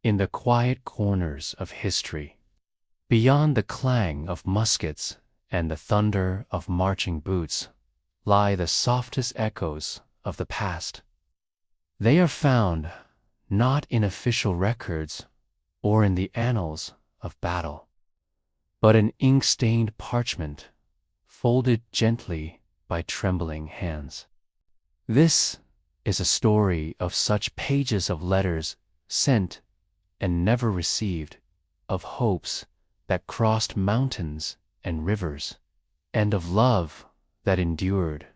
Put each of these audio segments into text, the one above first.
In the quiet corners of history, beyond the clang of muskets and the thunder of marching boots, lie the softest echoes of the past. They are found not in official records or in the annals of battle, but in ink-stained parchment, folded gently by trembling hands. This is a story of such pages of letters sent and never received, of hopes that crossed mountains and rivers, and of love that endured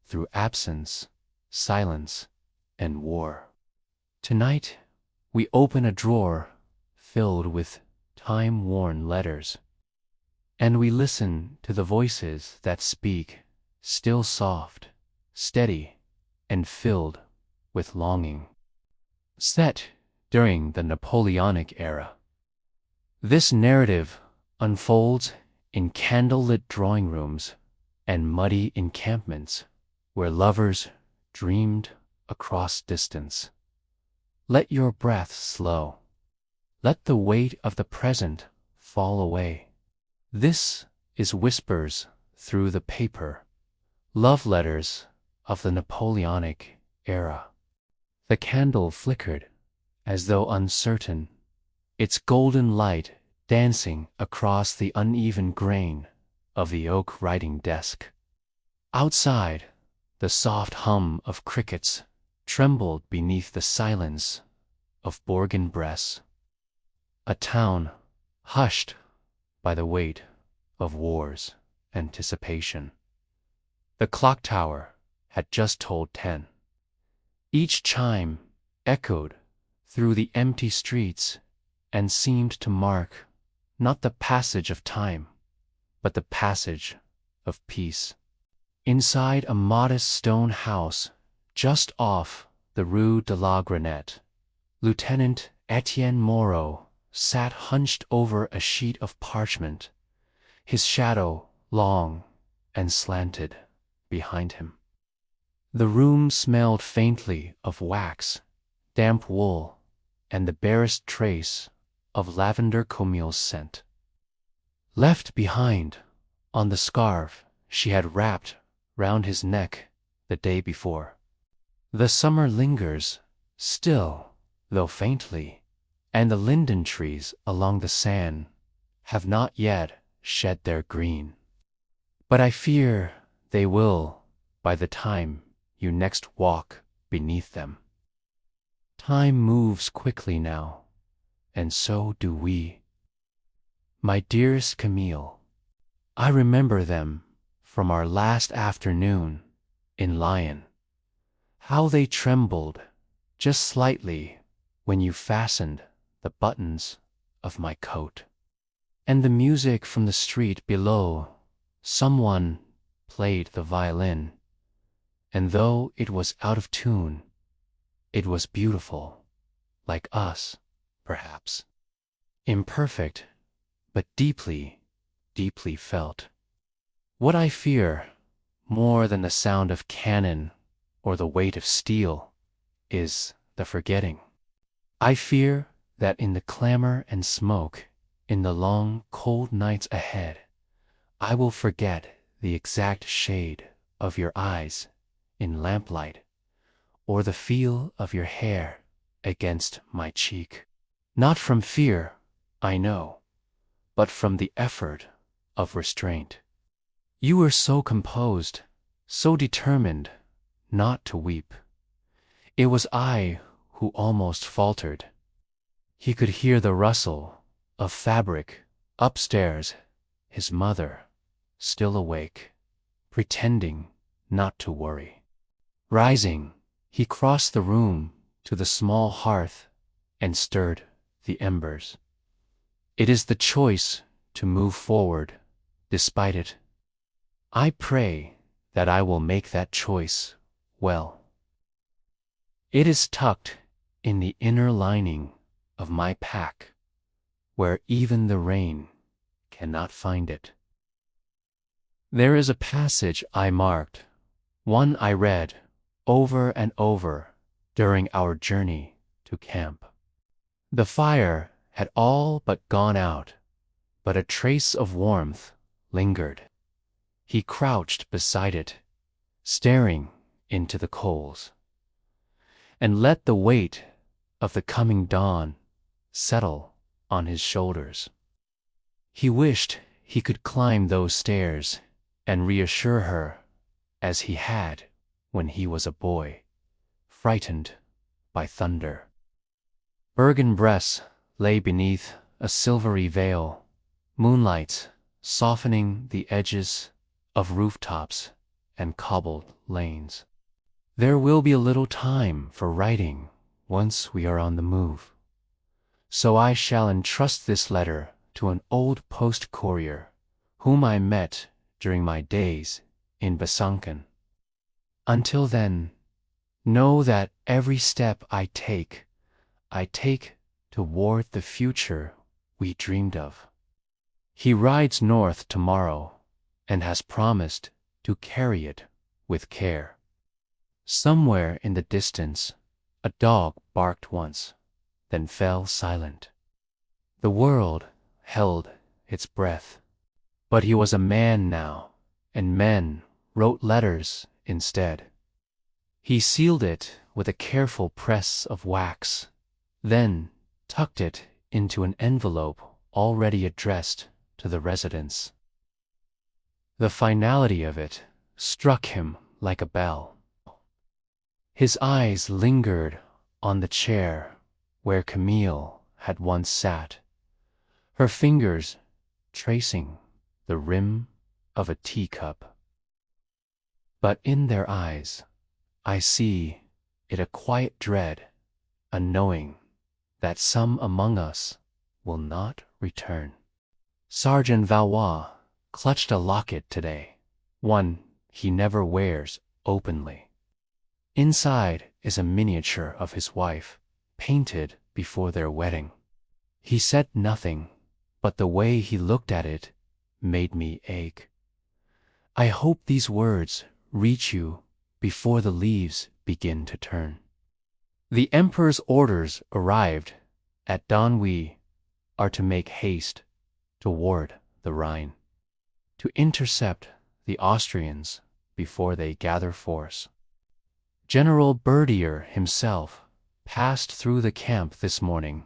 through absence, silence, and war. Tonight, we open a drawer filled with time-worn letters, and we listen to the voices that speak, still soft, steady, and filled with longing. Set during the Napoleonic Era, this narrative unfolds in candlelit drawing rooms and muddy encampments where lovers dreamed across distance. Let your breath slow. Let the weight of the present fall away. This is Whispers Through the Paper, love letters of the Napoleonic Era. The candle flickered as though uncertain, its golden light dancing across the uneven grain of the oak writing desk. Outside, the soft hum of crickets trembled beneath the silence of Bourg-en-Bresse, a town hushed by the weight of war's anticipation. The clock tower had just tolled 10. Each chime echoed through the empty streets and seemed to mark not the passage of time, but the passage of peace. Inside a modest stone house just off the Rue de la Grenette, Lieutenant Etienne Moreau sat hunched over a sheet of parchment, his shadow long and slanted behind him. The room smelled faintly of wax, damp wool, and the barest trace of lavender Camille's scent. Left behind on the scarf she had wrapped round his neck the day before. The summer lingers, still, though faintly, and the linden trees along the sand have not yet shed their green. But I fear they will by the time you next walk beneath them. Time moves quickly now, and so do we. My dearest Camille, I remember them from our last afternoon in Lyon. How they trembled just slightly when you fastened the buttons of my coat. And the music from the street below, someone played the violin, and though it was out of tune, it was beautiful, like us, perhaps. Imperfect, but deeply, deeply felt. What I fear, more than the sound of cannon or the weight of steel, is the forgetting. I fear that in the clamor and smoke, in the long, cold nights ahead, I will forget the exact shade of your eyes in lamplight, or the feel of your hair against my cheek. Not from fear, I know, but from the effort of restraint. You were so composed, so determined not to weep. It was I who almost faltered. He could hear the rustle of fabric upstairs, his mother, still awake, pretending not to worry. Rising, he crossed the room to the small hearth and stirred the embers. It is the choice to move forward, despite it. I pray that I will make that choice well. It is tucked in the inner lining of my pack, where even the rain cannot find it. There is a passage I marked, one I read over and over during our journey to camp. The fire had all but gone out, but a trace of warmth lingered. He crouched beside it, staring into the coals, and let the weight of the coming dawn settle on his shoulders. He wished he could climb those stairs and reassure her as he had when he was a boy, frightened by thunder. Bergen-Bress lay beneath a silvery veil, moonlight softening the edges of rooftops and cobbled lanes. There will be a little time for writing once we are on the move, so I shall entrust this letter to an old post courier whom I met during my days in Besançon. Until then, know that every step I take toward the future we dreamed of. He rides north tomorrow and has promised to carry it with care. Somewhere in the distance, a dog barked once, then fell silent. The world held its breath, but he was a man now, and men wrote letters instead. He sealed it with a careful press of wax, then tucked it into an envelope already addressed to the residents. The finality of it struck him like a bell. His eyes lingered on the chair where Camille had once sat, her fingers tracing the rim of a teacup. But in their eyes, I see it a quiet dread, a knowing that some among us will not return. Sergeant Valois clutched a locket today, one he never wears openly. Inside is a miniature of his wife, painted before their wedding. He said nothing, but the way he looked at it made me ache. I hope these words reach you before the leaves begin to turn. The Emperor's orders arrived at dawn. We are to make haste toward the Rhine, to intercept the Austrians before they gather force. General Berthier himself passed through the camp this morning,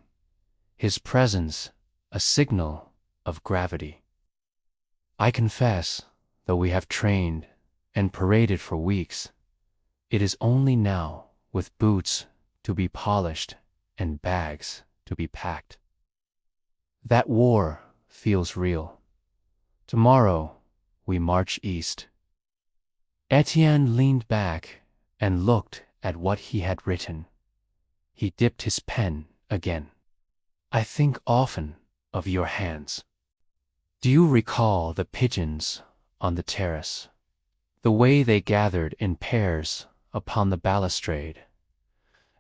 his presence a signal of gravity. I confess, though we have trained and paraded for weeks, it is only now, with boots to be polished and bags to be packed, that war feels real. Tomorrow we march east. Etienne leaned back and looked at what he had written. He dipped his pen again. I think often of your hands. Do you recall the pigeons on the terrace, the way they gathered in pairs upon the balustrade,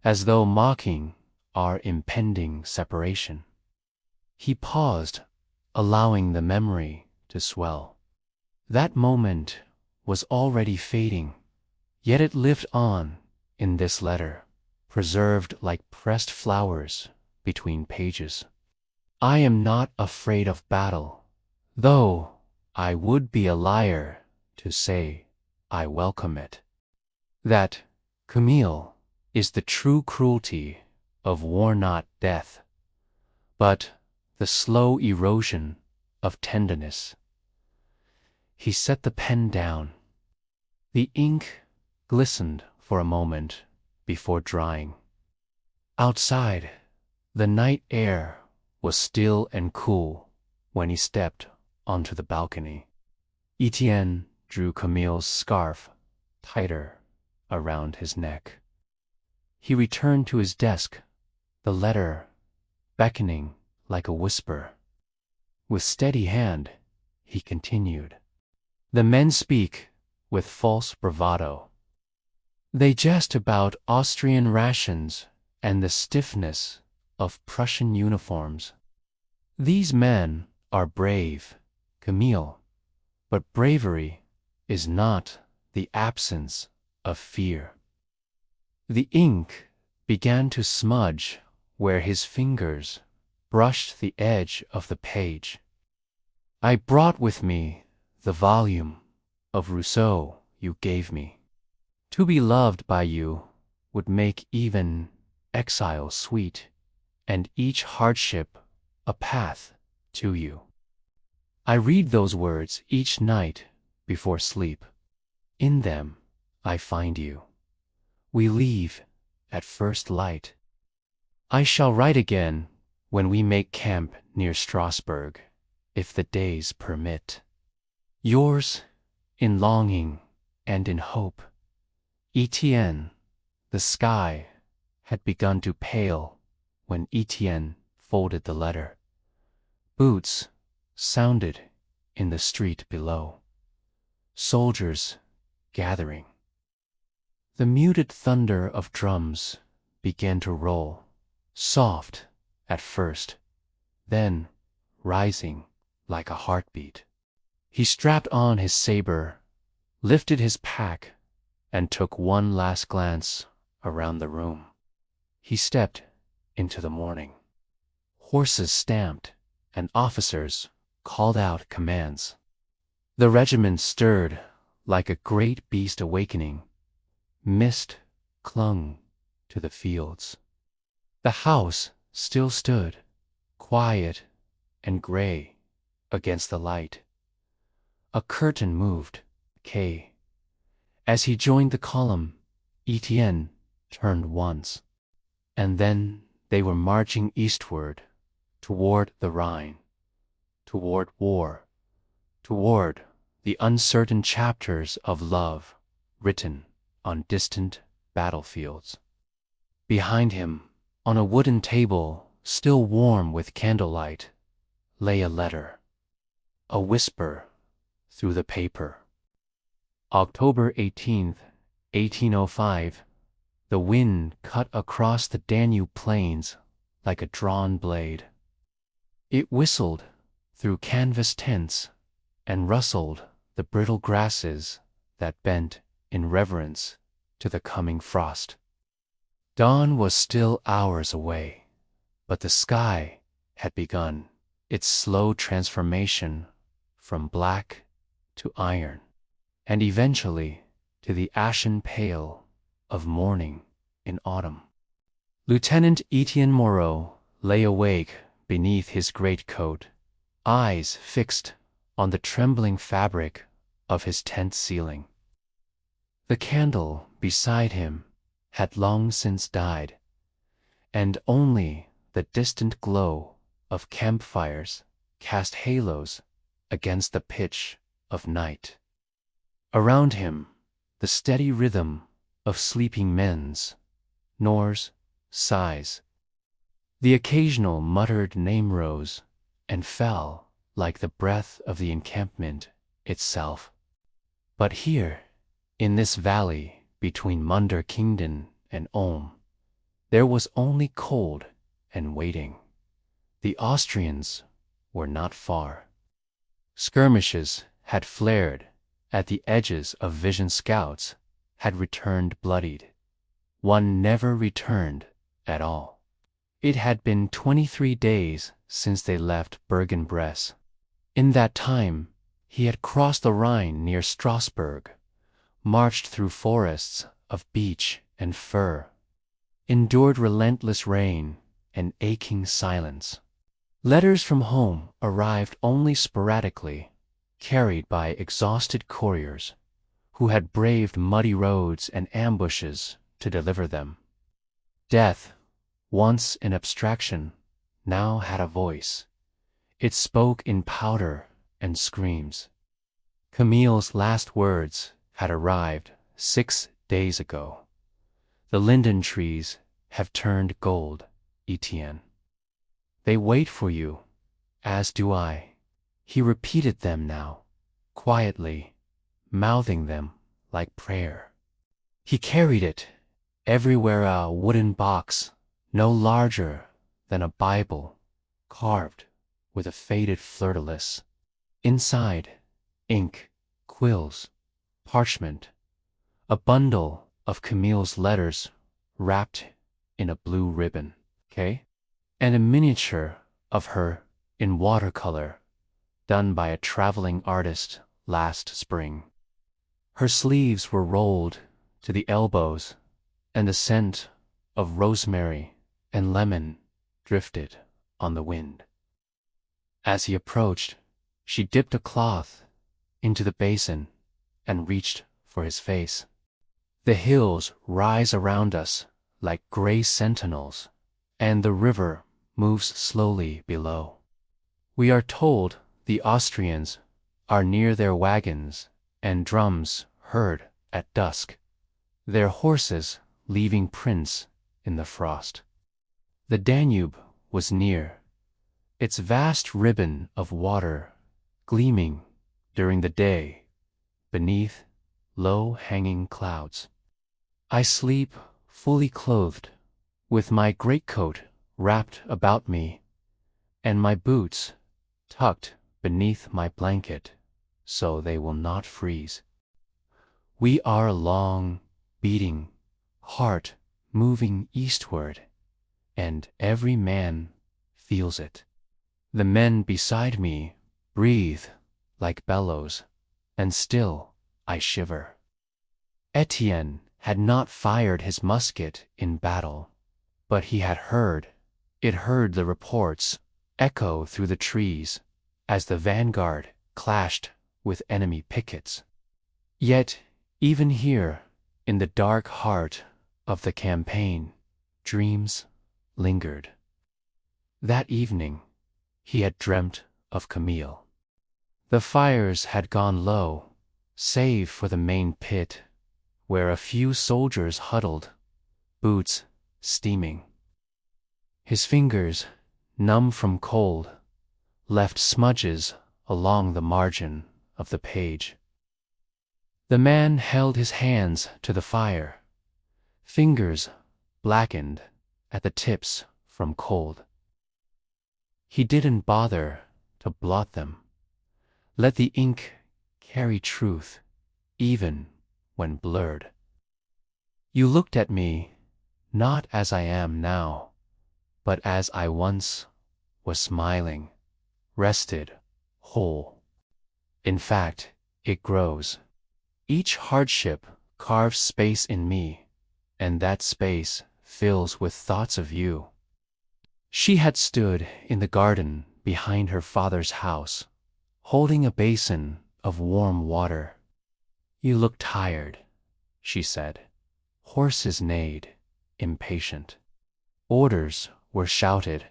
as though mocking our impending separation? He paused, allowing the memory to swell. That moment was already fading, yet it lived on in this letter, preserved like pressed flowers between pages. I am not afraid of battle, though I would be a liar to say I welcome it. That, Camille, is the true cruelty of war, not death, but the slow erosion of tenderness. He set the pen down. The ink glistened for a moment before drying. Outside, the night air was still and cool when he stepped onto the balcony. Etienne drew Camille's scarf tighter around his neck. He returned to his desk, the letter beckoning like a whisper. With steady hand, he continued. The men speak with false bravado. They jest about Austrian rations and the stiffness of Prussian uniforms. These men are brave, Camille, but bravery is not the absence of fear. The ink began to smudge where his fingers brushed the edge of the page. I brought with me the volume of Rousseau you gave me. To be loved by you would make even exile sweet, and each hardship a path to you. I read those words each night before sleep. In them I find you. We leave at first light. I shall write again when we make camp near Strasbourg, if the days permit. Yours in longing and in hope, Etienne. The sky had begun to pale when Etienne folded the letter. Boots sounded in the street below. Soldiers gathering. The muted thunder of drums began to roll, soft at first, then rising like a heartbeat. He strapped on his saber, lifted his pack, and took one last glance around the room. He stepped into the morning. Horses stamped and officers called out commands. The regiment stirred like a great beast awakening. Mist clung to the fields. The house still stood, quiet and gray against the light. A curtain moved, as he joined the column. Etienne turned once, and then they were marching eastward, toward the Rhine, toward war, toward the uncertain chapters of love written on distant battlefields. Behind him, on a wooden table still warm with candlelight, lay a letter, a whisper through the paper. October 18th, 1805, the wind cut across the Danube plains like a drawn blade. It whistled through canvas tents and rustled the brittle grasses that bent in reverence to the coming frost. Dawn was still hours away, but the sky had begun its slow transformation from black to iron, and eventually to the ashen pale of morning in autumn. Lieutenant Etienne Moreau lay awake beneath his greatcoat, eyes fixed on the trembling fabric of his tent ceiling. The candle beside him had long since died, and only the distant glow of campfires cast halos against the pitch of night. Around him, the steady rhythm of sleeping men's snores, sighs. The occasional muttered name rose and fell like the breath of the encampment itself. But here, in this valley between Munderkingden and Ulm, there was only cold and waiting. The Austrians were not far. Skirmishes had flared at the edges of Vision Scouts, had returned bloodied. One never returned at all. It had been 23 days since they left Bergen-Bresse. In that time, he had crossed the Rhine near Strasbourg, marched through forests of beech and fir, endured relentless rain and aching silence. Letters from home arrived only sporadically, carried by exhausted couriers who had braved muddy roads and ambushes to deliver them. Death, once an abstraction, now had a voice. It spoke in powder and screams. Camille's last words had arrived 6 days ago. The linden trees have turned gold, Etienne. They wait for you, as do I. He repeated them now, quietly, mouthing them like prayer. He carried it everywhere, a wooden box no larger than a Bible, carved with a faded fleur-de-lis. Inside, ink, quills, parchment, a bundle of Camille's letters wrapped in a blue ribbon. okay? And a miniature of her in watercolor, done by a traveling artist last spring. Her sleeves were rolled to the elbows, and the scent of rosemary and lemon drifted on the wind. As he approached, she dipped a cloth into the basin and reached for his face. The hills rise around us like gray sentinels, and the river moves slowly below. We are told the Austrians are near their wagons and drums heard at dusk, their horses leaving prints in the frost. The Danube was near, its vast ribbon of water gleaming during the day beneath low-hanging clouds. I sleep fully clothed, with my greatcoat wrapped about me and my boots tucked beneath my blanket so they will not freeze. We are a long, beating heart moving eastward, and every man feels it. The men beside me breathe like bellows, and still I shiver. Etienne had not fired his musket in battle, but he had heard the reports echo through the trees as the vanguard clashed with enemy pickets. Yet, even here, in the dark heart of the campaign, dreams lingered. That evening, he had dreamt of Camille. The fires had gone low, save for the main pit, where a few soldiers huddled, boots steaming. His fingers, numb from cold, left smudges along the margin of the page. The man held his hands to the fire, fingers blackened at the tips from cold. He didn't bother to blot them. Let the ink carry truth, even when blurred. You looked at me, not as I am now, but as I once was, smiling, rested, whole. In fact, it grows. Each hardship carves space in me, and that space fills with thoughts of you. She had stood in the garden behind her father's house, holding a basin of warm water. "You look tired," she said. Horses neighed, impatient. Orders were shouted,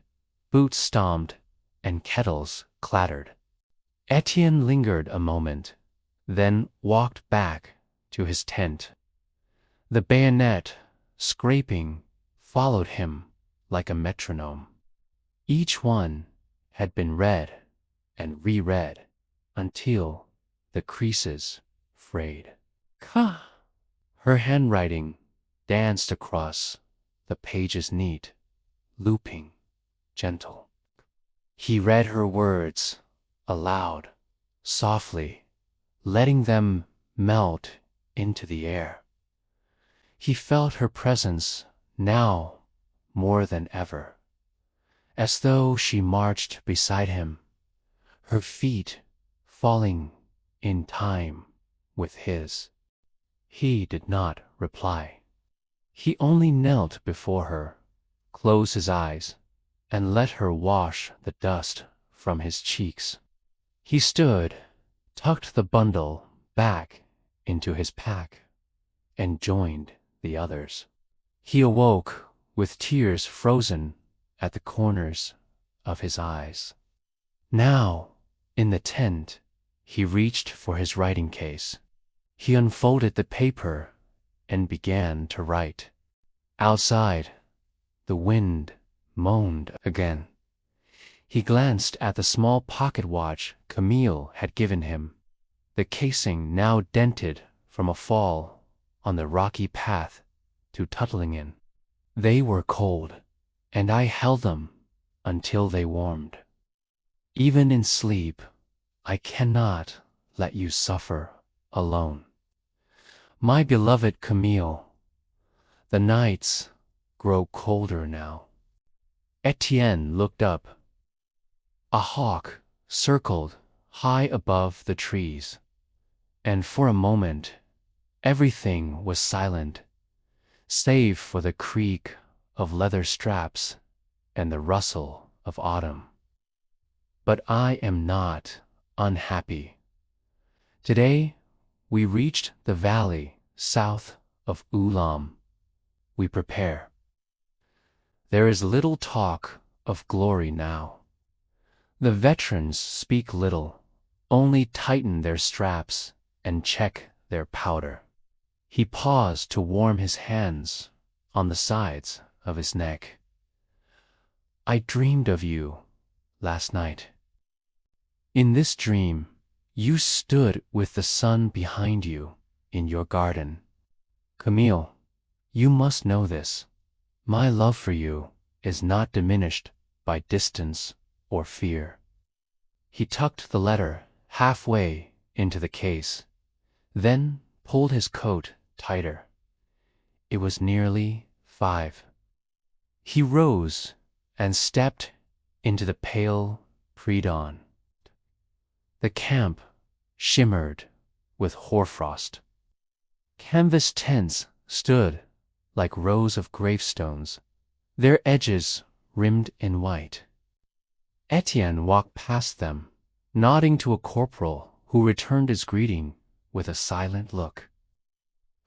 boots stomped, and kettles clattered. Etienne lingered a moment, then walked back to his tent. The bayonet, scraping, followed him like a metronome. Each one had been read and reread until the creases frayed. Ka! Her handwriting danced across the pages, neat, looping, gentle. He read her words aloud, softly, letting them melt into the air. He felt her presence now more than ever, as though she marched beside him, her feet falling in time with his. He did not reply. He only knelt before her, closed his eyes, and let her wash the dust from his cheeks. He stood, tucked the bundle back into his pack, and joined the others. He awoke with tears frozen at the corners of his eyes. Now, in the tent, he reached for his writing case. He unfolded the paper and began to write. Outside, the wind moaned again. He glanced at the small pocket watch Camille had given him, the casing now dented from a fall on the rocky path to Tuttlingen. They were cold, and I held them until they warmed. Even in sleep, I cannot let you suffer alone. My beloved Camille, the nights grow colder now. Etienne looked up. A hawk circled high above the trees, and for a moment everything was silent, save for the creak of leather straps and the rustle of autumn. But I am not unhappy. Today we reached the valley south of Ulam. We prepare. There is little talk of glory now. The veterans speak little, only tighten their straps and check their powder. He paused to warm his hands on the sides of his neck. I dreamed of you last night. In this dream, you stood with the sun behind you in your garden. Camille, you must know this. My love for you is not diminished by distance or fear. He tucked the letter halfway into the case, then pulled his coat tighter. It was nearly 5. He rose and stepped into the pale pre-dawn. The camp shimmered with hoarfrost. Canvas tents stood like rows of gravestones, their edges rimmed in white. Etienne walked past them, nodding to a corporal who returned his greeting with a silent look.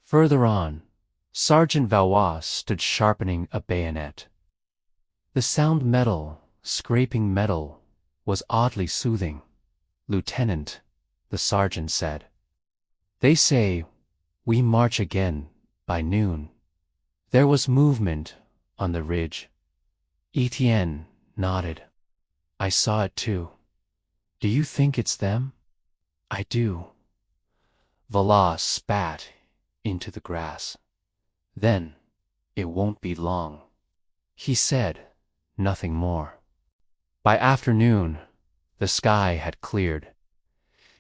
Further on, Sergeant Valois stood sharpening a bayonet. The sound metal, scraping metal, was oddly soothing. Lieutenant, the sergeant said. They say we march again by noon. There was movement on the ridge. Etienne nodded. I saw it too. Do you think it's them? I do. Valois spat into the grass. Then it won't be long. He said nothing more. By afternoon, the sky had cleared.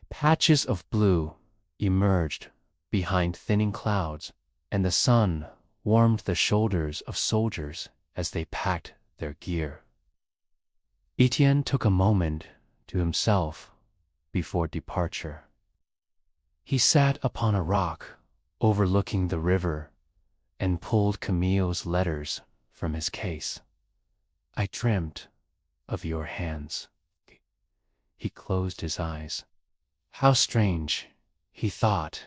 Patches of blue emerged behind thinning clouds, and the sun warmed the shoulders of soldiers as they packed their gear. Etienne took a moment to himself before departure. He sat upon a rock overlooking the river and pulled Camille's letters from his case. I dreamt of your hands. He closed his eyes. How strange, he thought,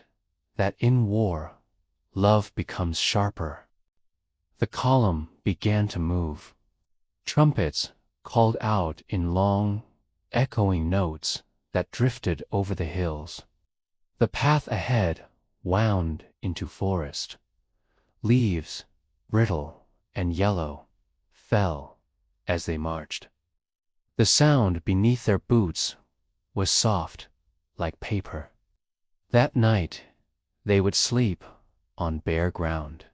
that in war, love becomes sharper. The column began to move. Trumpets called out in long, echoing notes that drifted over the hills. The path ahead wound into forest. Leaves, brittle and yellow, fell as they marched. The sound beneath their boots was soft like paper. That night, they would sleep on bare ground.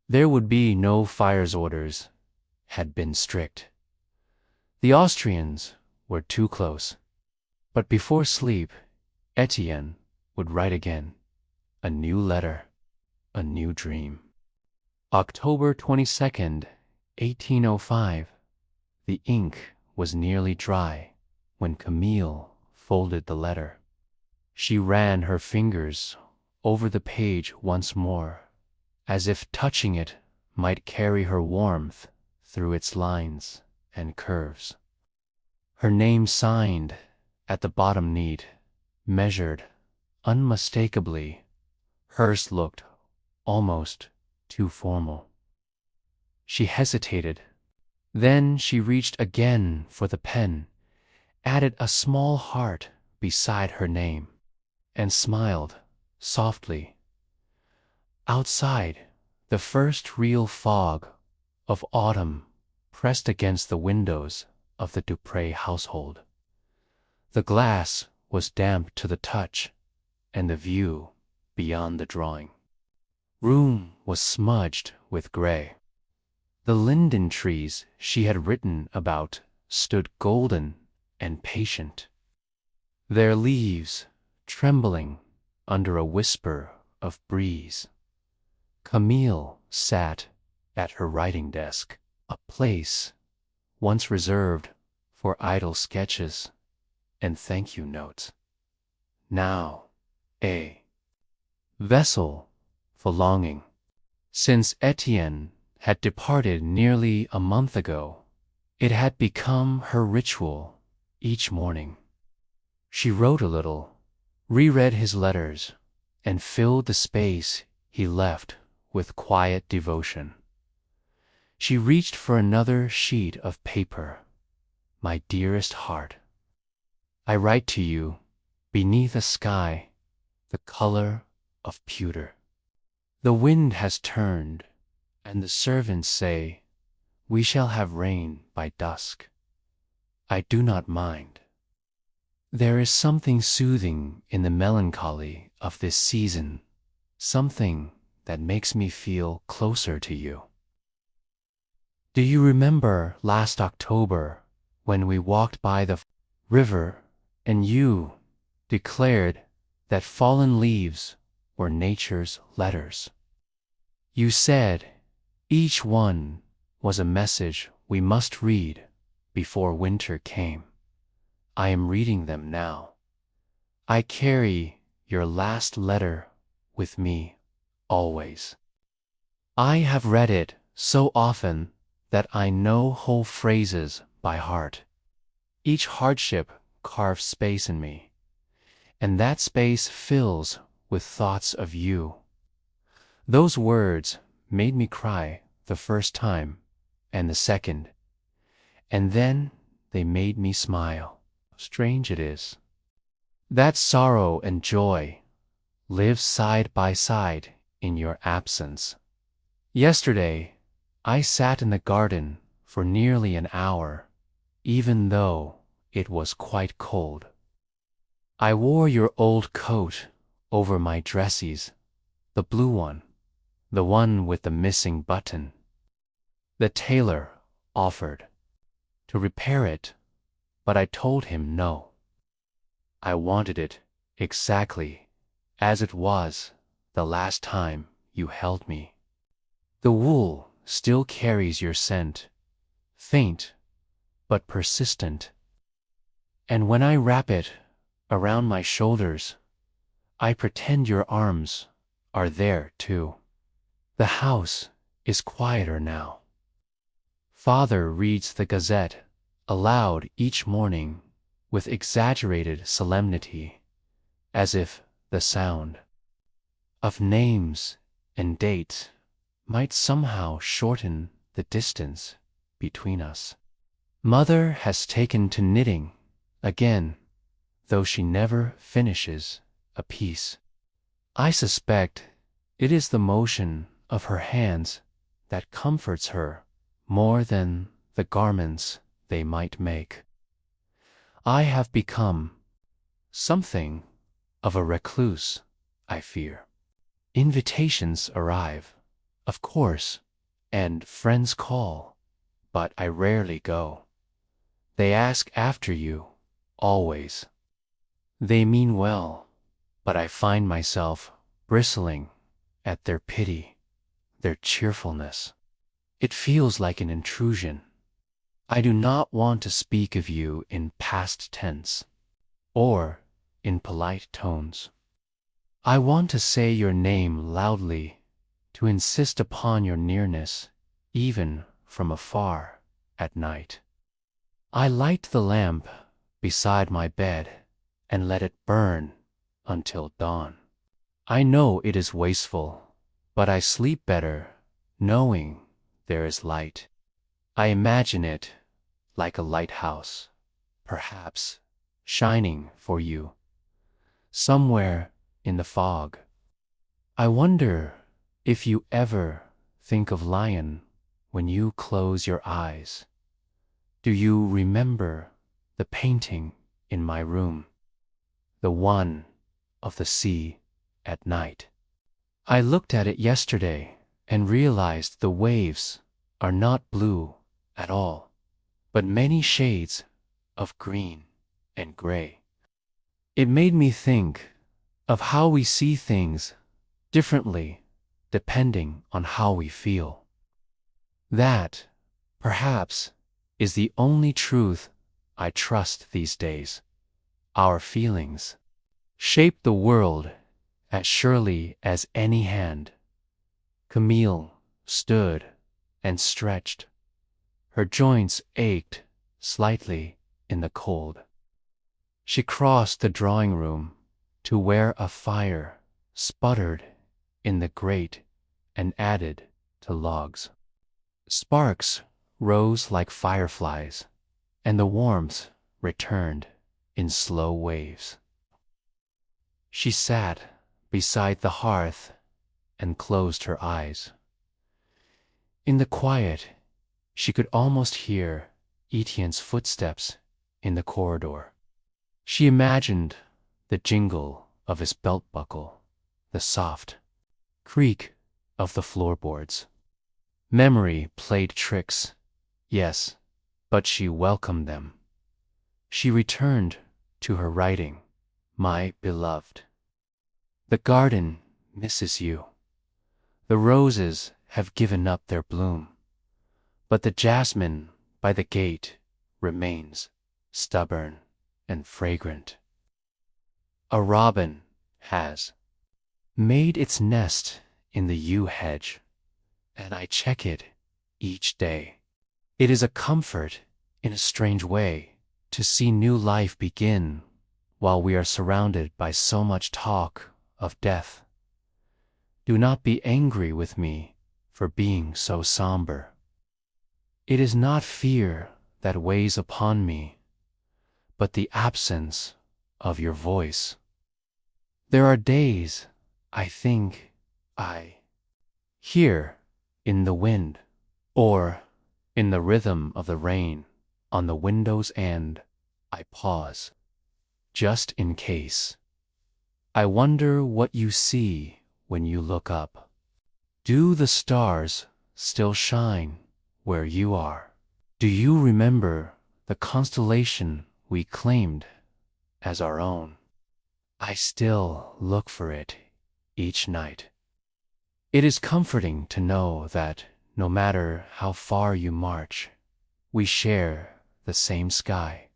There would be no fires. Orders had been strict. The Austrians were too close. But before sleep, Etienne would write again. A new letter, a new dream. October 22nd, 1805. The ink was nearly dry when Camille folded the letter. She ran her fingers over the page once more, as if touching it might carry her warmth through its lines and curves. Her name signed at the bottom neat, measured unmistakably. Hers looked almost too formal. She hesitated. Then she reached again for the pen, added a small heart beside her name, and smiled softly. Outside, the first real fog of autumn pressed against the windows of the Dupré household. The glass was damp to the touch, and the view beyond the drawing room was smudged with gray. The linden trees she had written about stood golden and patient, their leaves trembling under a whisper of breeze. Camille sat at her writing desk, a place once reserved for idle sketches and thank you notes, now a vessel for longing. Since Etienne had departed nearly a month ago, it had become her ritual each morning. She wrote a little, reread his letters, and filled the space he left with quiet devotion. She reached for another sheet of paper. My dearest heart, I write to you beneath a sky the color of pewter. The wind has turned, and the servants say, we shall have rain by dusk. I do not mind. There is something soothing in the melancholy of this season, something that makes me feel closer to you. Do you remember last October when we walked by the river and you declared that fallen leaves were nature's letters? You said each one was a message we must read before winter came. I am reading them now. I carry your last letter with me always. I have read it so often that I know whole phrases by heart. Each hardship carves space in me, and that space fills with thoughts of you. Those words made me cry the first time and the second, and then they made me smile. Strange it is that sorrow and joy live side by side in your absence. Yesterday, I sat in the garden for nearly an hour, even though it was quite cold. I wore your old coat over my dressies, the blue one, the one with the missing button. The tailor offered to repair it, but I told him no. I wanted it exactly as it was the last time you held me. The wool still carries your scent, faint but persistent. And when I wrap it around my shoulders, I pretend your arms are there too. The house is quieter now. Father reads the Gazette aloud each morning with exaggerated solemnity, as if the sound of names and dates might somehow shorten the distance between us. Mother has taken to knitting again, though she never finishes a piece. I suspect it is the motion of her hands that comforts her more than the garments they might make. I have become something of a recluse, I fear. Invitations arrive, of course, and friends call, but I rarely go. They ask after you, always. They mean well, but I find myself bristling at their pity, their cheerfulness. It feels like an intrusion. I do not want to speak of you in past tense, or in polite tones. I want to say your name loudly, to insist upon your nearness, even from afar at night. I light the lamp beside my bed and let it burn until dawn. I know it is wasteful, but I sleep better knowing there is light. I imagine it like a lighthouse, perhaps shining for you, somewhere in the fog. I wonder if you ever think of Lion when you close your eyes. Do you remember the painting in my room, the one of the sea at night? I looked at it yesterday and realized the waves are not blue at all, but many shades of green and gray. It made me think of how we see things differently depending on how we feel. That, perhaps, is the only truth I trust these days. Our feelings shape the world as surely as any hand. Camille stood and stretched. Her joints ached slightly in the cold. She crossed the drawing room to where a fire sputtered in the grate and added to logs. Sparks rose like fireflies, and the warmth returned in slow waves. She sat beside the hearth and closed her eyes. In the quiet, she could almost hear Etienne's footsteps in the corridor. She imagined the jingle of his belt buckle, the soft creak of the floorboards. Memory played tricks, yes, but she welcomed them. She returned to her writing, "My beloved. The garden misses you. The roses have given up their bloom, but the jasmine by the gate remains stubborn and fragrant. A robin has made its nest in the yew hedge, and I check it each day. It is a comfort, in a strange way, to see new life begin while we are surrounded by so much talk of death. Do not be angry with me for being so somber. It is not fear that weighs upon me, but the absence of your voice. There are days I think I hear in the wind, or in the rhythm of the rain on the windows, and I pause, just in case. I wonder what you see when you look up. Do the stars still shine where you are? Do you remember the constellation we claimed as our own? I still look for it each night. It is comforting to know that no matter how far you march, we share the same sky.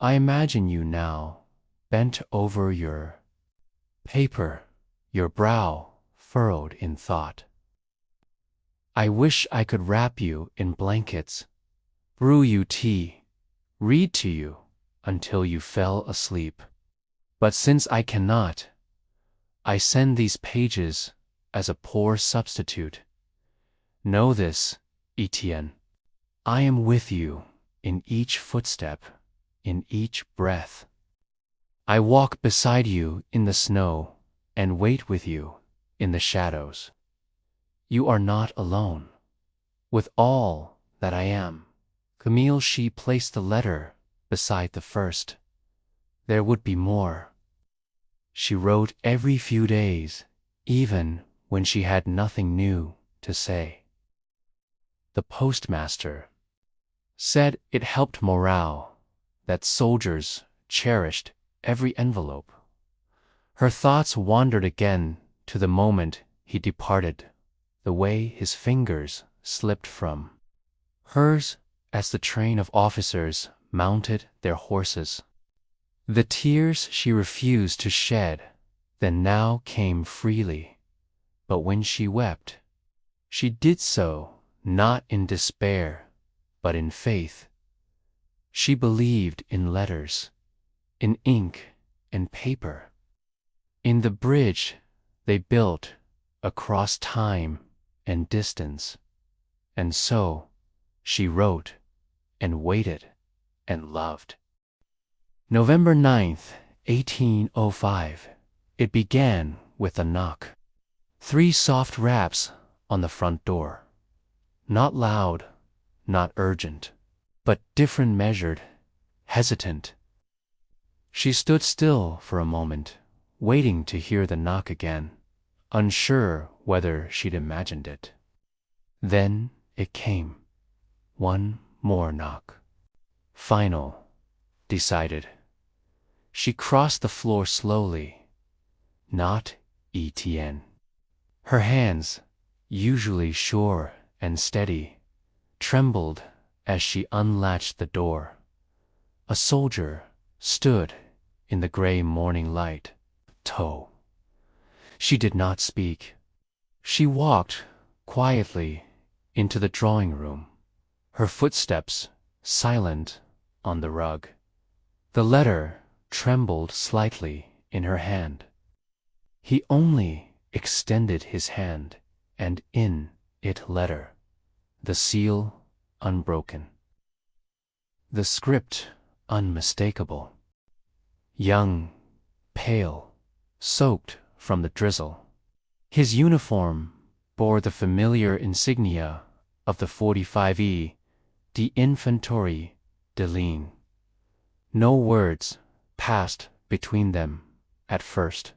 I imagine you now, bent over your paper, your brow furrowed in thought. I wish I could wrap you in blankets, brew you tea, read to you until you fell asleep. But since I cannot, I send these pages as a poor substitute. Know this, Etienne. I am with you in each footstep, in each breath. I walk beside you in the snow and wait with you in the shadows. You are not alone. With all that I am. Camille, she placed the letter beside the first. There would be more. She wrote every few days, even when she had nothing new to say. The postmaster said it helped morale that soldiers cherished every envelope. Her thoughts wandered again to the moment he departed, the way his fingers slipped from hers as the train of officers mounted their horses. The tears she refused to shed then now came freely, but when she wept, she did so not in despair, but in faith. She believed in letters, in ink and paper, in the bridge they built across time and distance, and so she wrote and waited and loved. November 9th, 1805. It began with a knock. 3 soft raps on the front door. Not loud, not urgent, but different, measured, hesitant. She stood still for a moment, waiting to hear the knock again, unsure whether she'd imagined it. Then it came. One more knock. Final, decided. She crossed the floor slowly. Not Etienne. Her hands, usually sure and steady, trembled as she unlatched the door. A soldier stood in the gray morning light. Toe. She did not speak. She walked quietly into the drawing room, her footsteps silent on the rug. The letter trembled slightly in her hand. He only extended his hand, and in it letter, the seal unbroken, the script unmistakable. Young, pale, soaked from the drizzle. His uniform bore the familiar insignia of the 45e, d'Infanterie de Ligne. No words passed between them at first.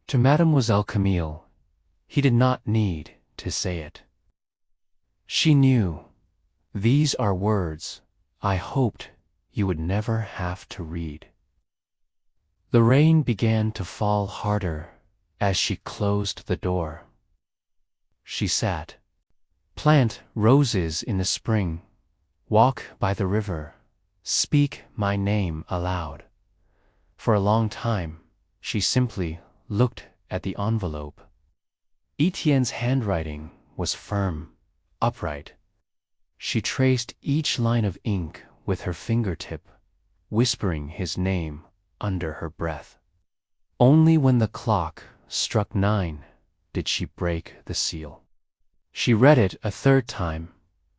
To Mademoiselle Camille, he did not need to say it. She knew, these are words I hoped you would never have to read. The rain began to fall harder as she closed the door. She sat. Plant roses in the spring, walk by the river, speak my name aloud. For a long time, she simply looked at the envelope. Etienne's handwriting was firm, upright. She traced each line of ink with her fingertip, whispering his name under her breath. Only when the clock struck 9 did she break the seal. She read it a third time,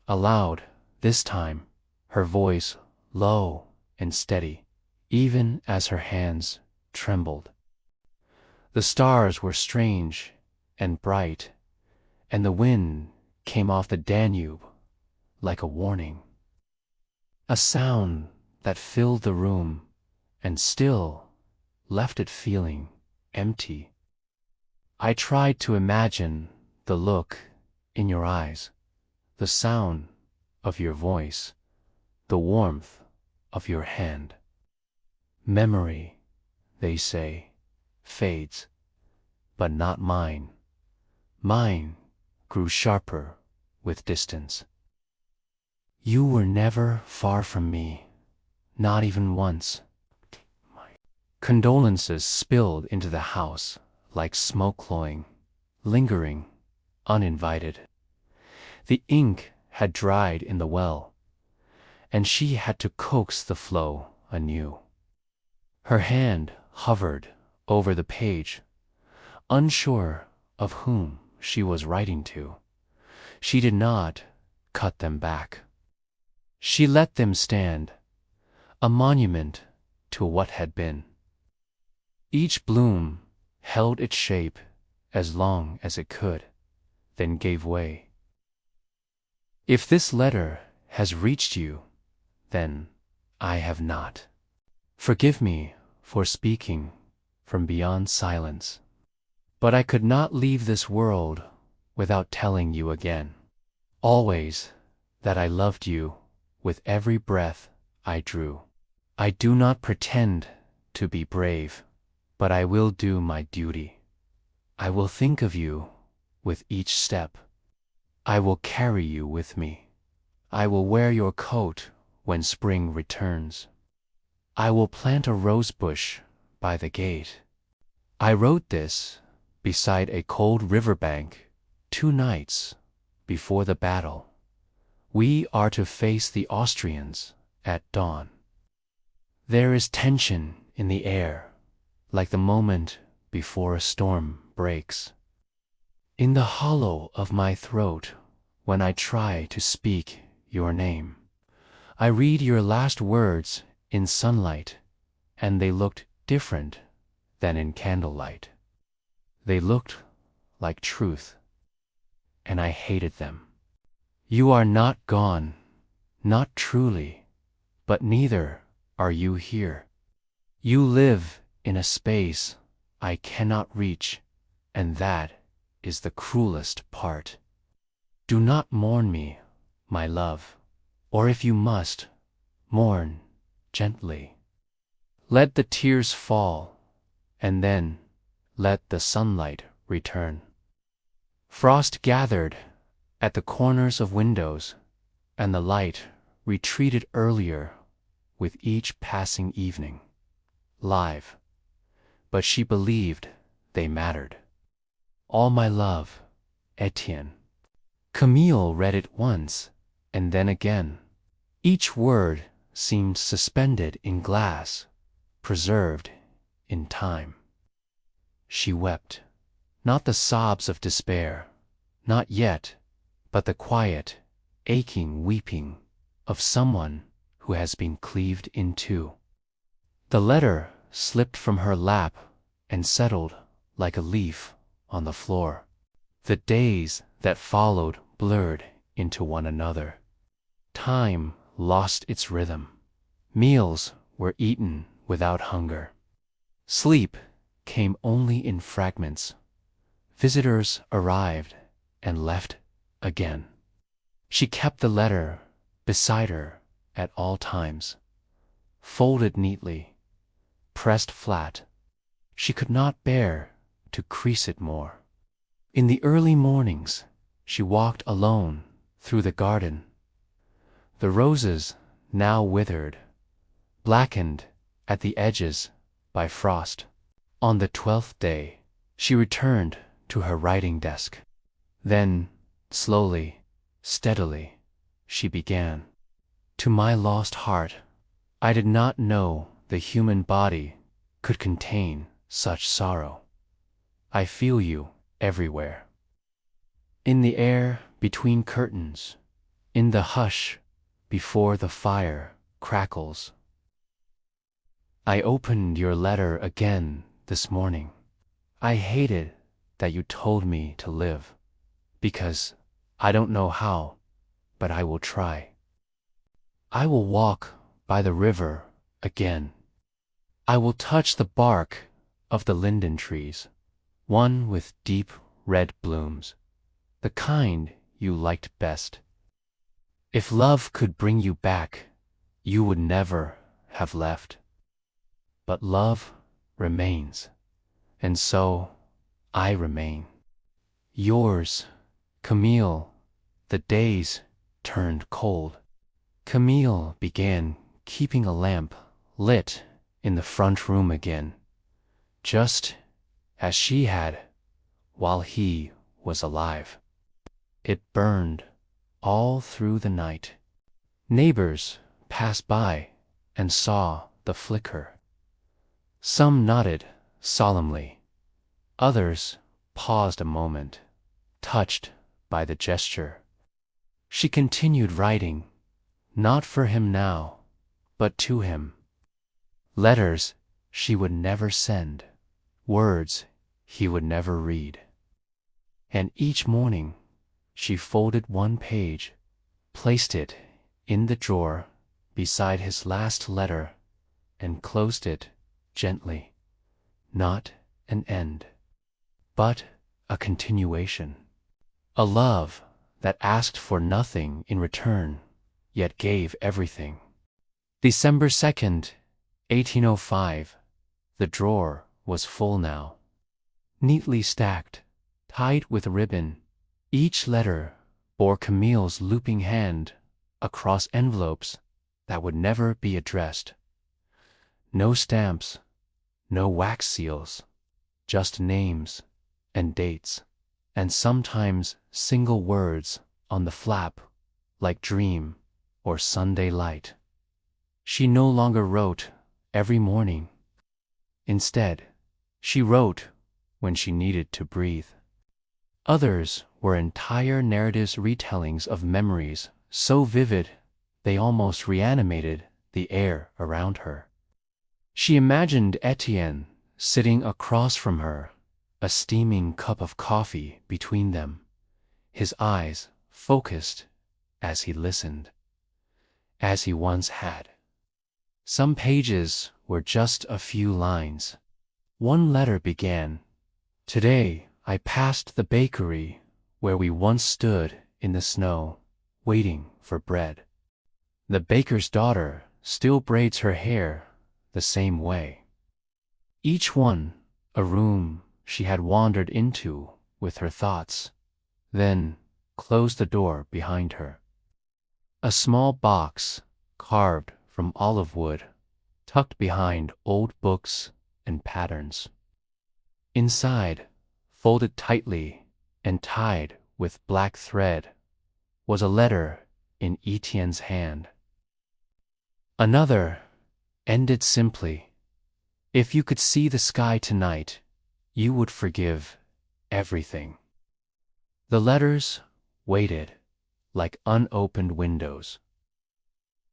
aloud, this time, her voice low and steady, even as her hands trembled. The stars were strange and bright, and the wind came off the Danube like a warning. A sound that filled the room and still left it feeling empty. I tried to imagine the look in your eyes, the sound of your voice, the warmth of your hand. Memory, they say, fades, but not mine. Mine grew sharper with distance. You were never far from me, not even once. Condolences spilled into the house like smoke cloying, lingering, uninvited. The ink had dried in the well, and she had to coax the flow anew. Her hand hovered over the page, unsure of whom she was writing to. She did not cut them back. She let them stand, a monument to what had been. Each bloom held its shape as long as it could, then gave way. If this letter has reached you, then I have not. Forgive me for speaking from beyond silence, but I could not leave this world without telling you again, always, that I loved you with every breath I drew. I do not pretend to be brave, but I will do my duty. I will think of you with each step. I will carry you with me. I will wear your coat when spring returns. I will plant a rose bush by the gate. I wrote this beside a cold riverbank 2 nights before the battle. We are to face the Austrians at dawn. There is tension in the air, like the moment before a storm breaks. In the hollow of my throat, when I try to speak your name, I read your last words in sunlight, and they looked different than in candlelight. They looked like truth, and I hated them. You are not gone, not truly, but neither are you here. You live in a space I cannot reach, and that is the cruelest part. Do not mourn me, my love, or if you must, mourn gently. Let the tears fall, and then let the sunlight return. Frost gathered at the corners of windows, and the light retreated earlier with each passing evening. Live, but she believed they mattered. All my love, Etienne. Camille read it once, and then again. Each word seemed suspended in glass, preserved in time. She wept, not the sobs of despair, not yet, but the quiet, aching weeping of someone who has been cleaved in two. The letter slipped from her lap and settled like a leaf on the floor. The days that followed blurred into one another. Time lost its rhythm. Meals were eaten without hunger. Sleep came only in fragments. Visitors arrived and left again. She kept the letter beside her at all times, folded neatly, pressed flat. She could not bear to crease it more. In the early mornings, she walked alone through the garden. The roses, now withered, blackened at the edges by frost. On the 12th day, she returned to her writing desk. Then, slowly, steadily, she began. To my lost heart, I did not know the human body could contain such sorrow. I feel you everywhere. In the air between curtains, in the hush before the fire crackles. I opened your letter again this morning. I hated that you told me to live, because I don't know how, but I will try. I will walk by the river again. I will touch the bark of the linden trees, one with deep red blooms, the kind you liked best. If love could bring you back, you would never have left. But love remains, and so I remain. Yours, Camille. The days turned cold. Camille began keeping a lamp lit in the front room again, just as she had while he was alive. It burned all through the night. Neighbors passed by and saw the flicker. Some nodded solemnly. Others paused a moment, touched by the gesture. She continued writing, not for him now, but to him. Letters she would never send, words he would never read. And each morning she folded one page, placed it in the drawer beside his last letter, and closed it gently. Not an end, but a continuation. A love that asked for nothing in return, yet gave everything. December 2nd, 1805. The drawer was full now. Neatly stacked, tied with ribbon, each letter bore Camille's looping hand across envelopes that would never be addressed. No stamps, no wax seals, just names and dates, and sometimes single words on the flap like dream or Sunday light. She no longer wrote every morning. Instead, she wrote when she needed to breathe. Others were entire narratives, retellings of memories so vivid they almost reanimated the air around her. She imagined Etienne sitting across from her, a steaming cup of coffee between them, his eyes focused as he listened, as he once had. Some pages were just a few lines. One letter began, "Today I passed the bakery where we once stood in the snow, waiting for bread. The baker's daughter still braids her hair the same way." Each one a room she had wandered into with her thoughts, then closed the door behind her. A small box, carved from olive wood, tucked behind old books and patterns. Inside, folded tightly and tied with black thread, was a letter in Etienne's hand. Another ended simply, "If you could see the sky tonight, you would forgive everything." The letters waited like unopened windows.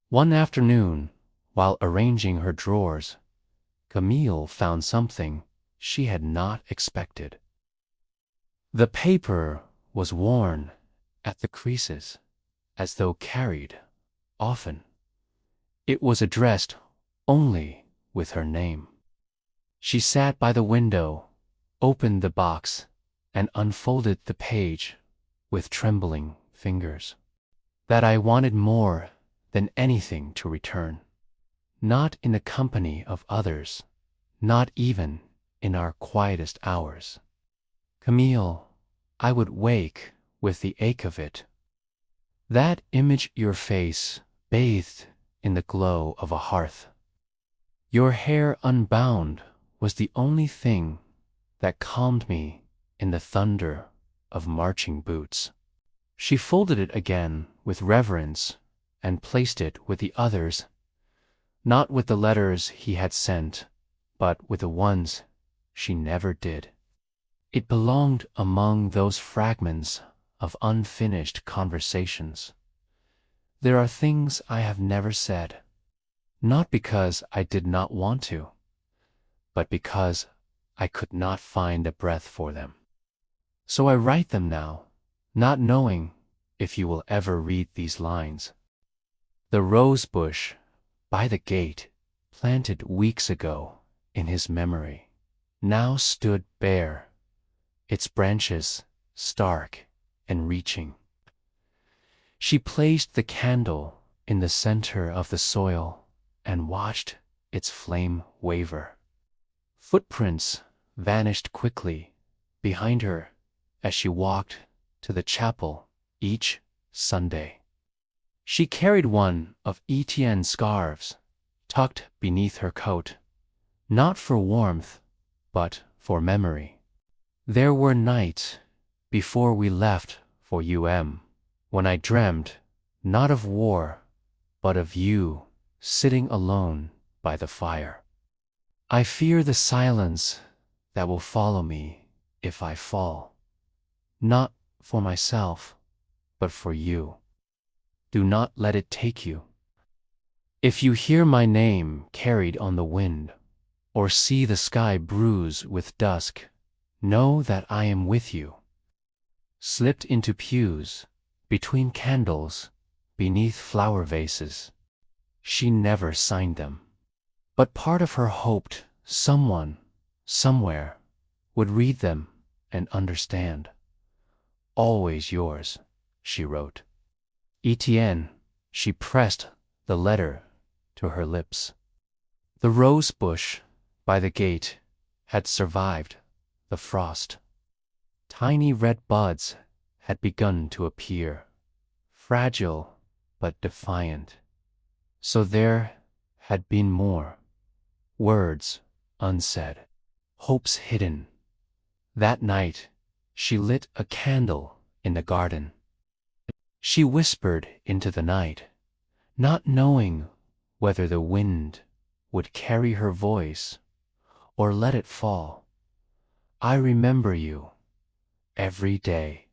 One afternoon, while arranging her drawers, Camille found something she had not expected. The paper was worn at the creases, as though carried often. It was addressed only with her name. She sat by the window, opened the box, and unfolded the page with trembling fingers. "That I wanted more than anything to return. Not in the company of others, not even in our quietest hours. Camille, I would wake with the ache of it. That image your face bathed in the glow of a hearth. Your hair unbound was the only thing that calmed me in the thunder of marching boots." She folded it again with reverence and placed it with the others, not with the letters he had sent, but with the ones she never did. It belonged among those fragments of unfinished conversations. There are things I have never said, not because I did not want to, but because I could not find a breath for them. So I write them now, not knowing if you will ever read these lines. The rose bush by the gate, planted weeks ago in his memory, now stood bare, its branches stark and reaching. She placed the candle in the center of the soil and watched its flame waver. Footprints vanished quickly behind her as she walked to the chapel each Sunday. She carried one of Etienne's scarves tucked beneath her coat, not for warmth, but for memory. There were nights before we left for when I dreamed not of war, but of you sitting alone by the fire. I fear the silence that will follow me if I fall, not for myself, but for you. Do not let it take you. If you hear my name carried on the wind, or see the sky bruise with dusk, know that I am with you. Slipped into pews, between candles, beneath flower vases. She never signed them, but part of her hoped someone, somewhere, would read them and understand. Always yours, she wrote. Etienne, she pressed the letter to her lips. The rose bush by the gate had survived the frost. Tiny red buds had begun to appear, fragile but defiant. So there had been more, words unsaid, hopes hidden. That night, she lit a candle in the garden. She whispered into the night, not knowing whether the wind would carry her voice or let it fall. I remember you every day.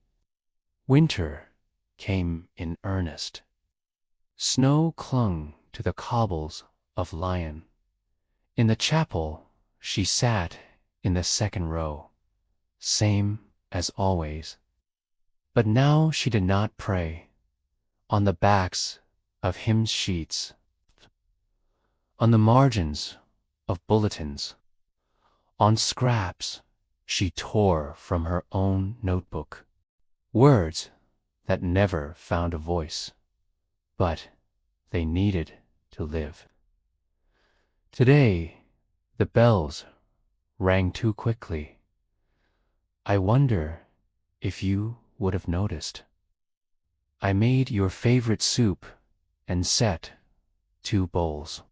Winter came in earnest. Snow clung to the cobbles of Lyon. In the chapel, she sat in the second row, same as always. But now she did not pray. On the backs of hymn sheets, on the margins of bulletins, on scraps she tore from her own notebook, words that never found a voice, but they needed to live. Today, the bells rang too quickly. I wonder if you would have noticed. I made your favorite soup and set 2 bowls.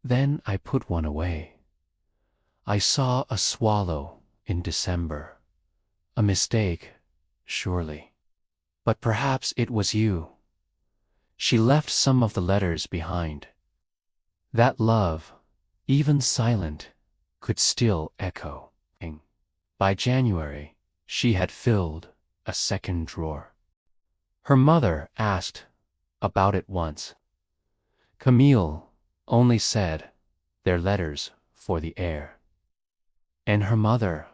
Then I put one away. I saw a swallow in December. A mistake, surely. But perhaps it was you. She left some of the letters behind. That love, even silent, could still echo. By January, she had filled a second drawer. Her mother asked about it once. Camille only said, "They're letters for the air." And her mother,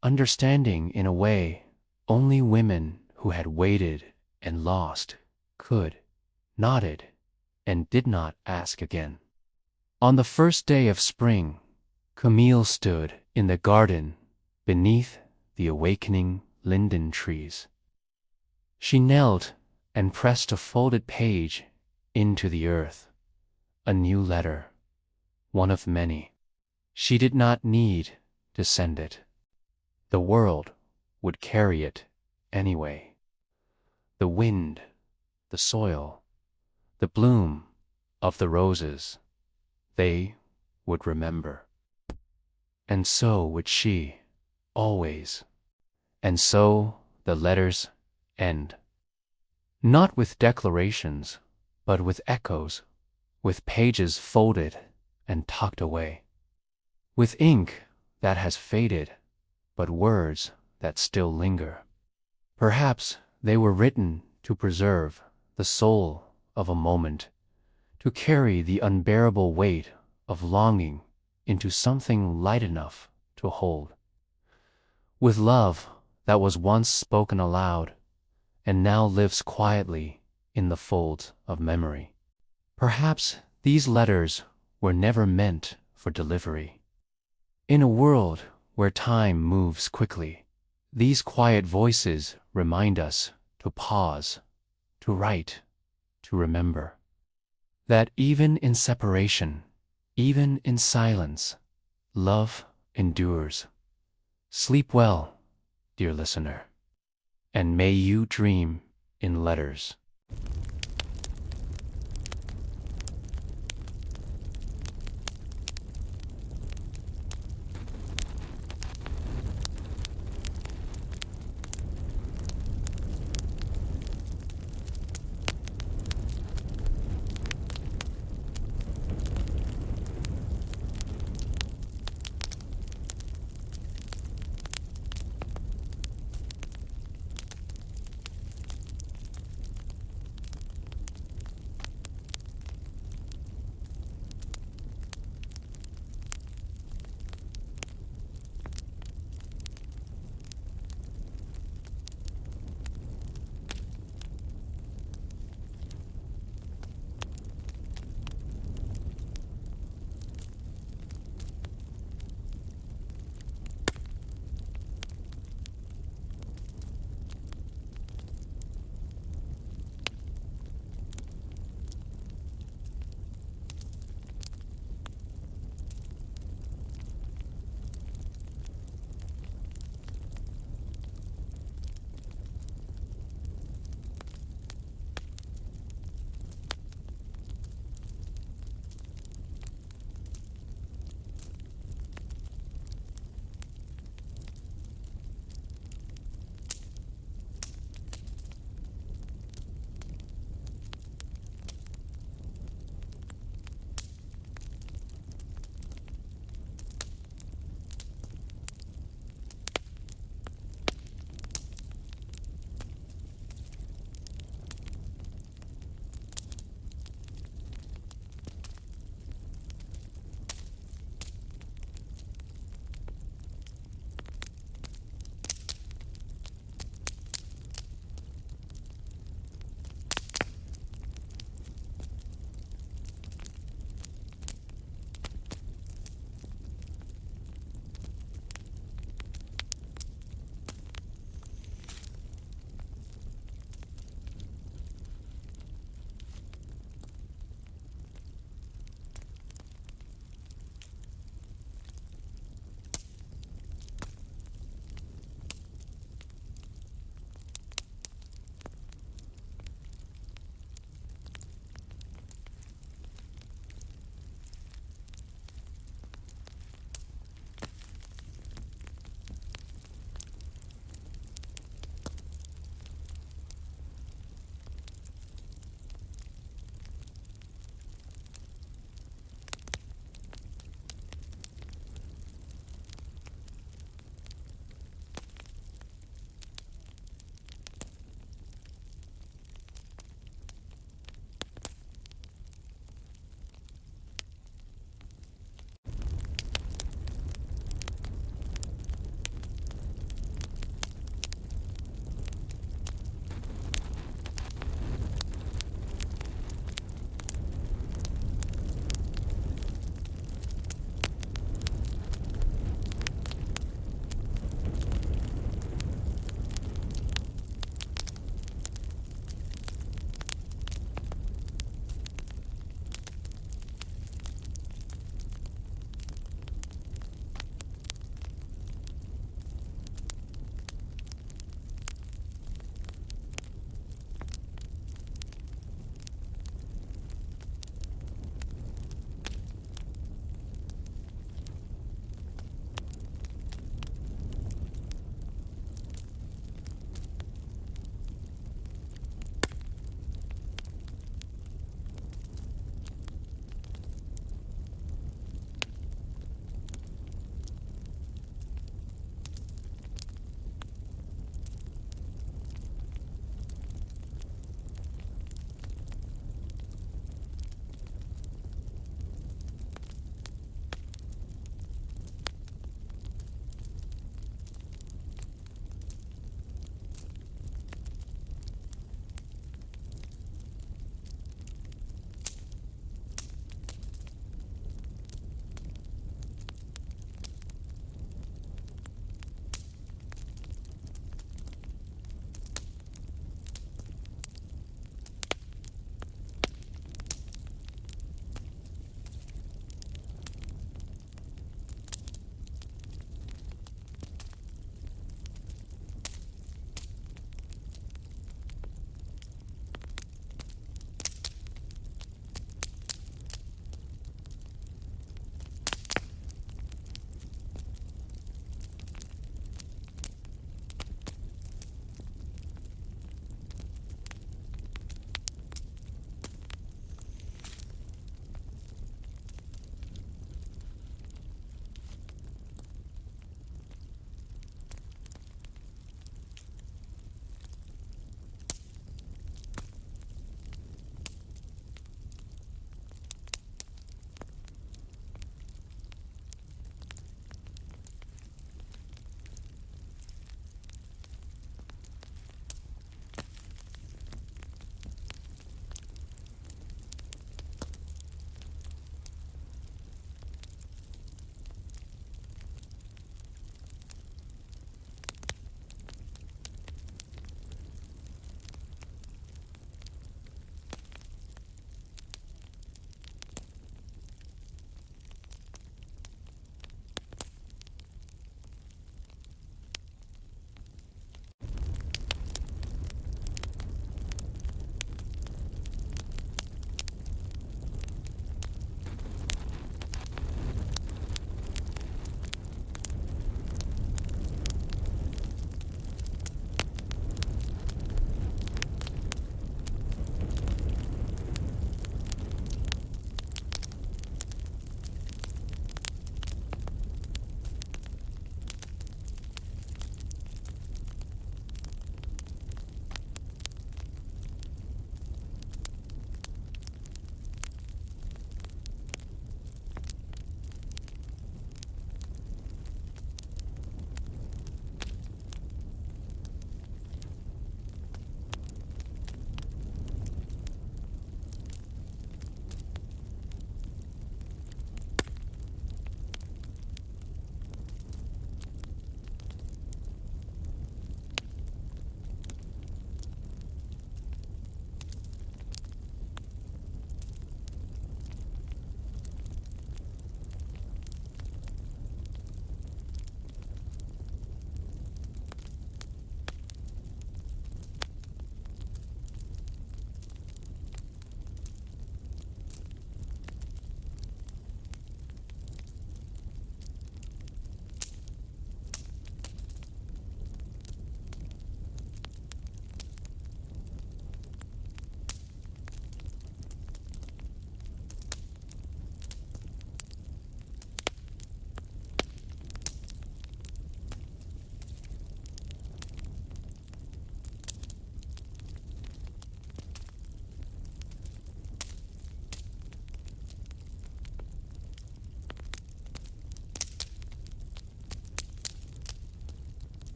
understanding in a way only women who had waited and lost could, nodded and did not ask again. On the first day of spring, Camille stood in the garden beneath the awakening linden trees. She knelt and pressed a folded page into the earth, a new letter, one of many. She did not need to send it. The world would carry it anyway. The wind, the soil, the bloom of the roses, they would remember. And so would she, always. And so the letters end. Not with declarations, but with echoes, with pages folded and tucked away, with ink that has faded, but words that still linger. Perhaps they were written to preserve the soul of a moment, to carry the unbearable weight of longing into something light enough to hold. With love that was once spoken aloud and now lives quietly in the folds of memory. Perhaps these letters were never meant for delivery. In a world where time moves quickly, these quiet voices remind us to pause, to write, to remember. That even in separation, even in silence, love endures. Sleep well, dear listener, and may you dream in letters.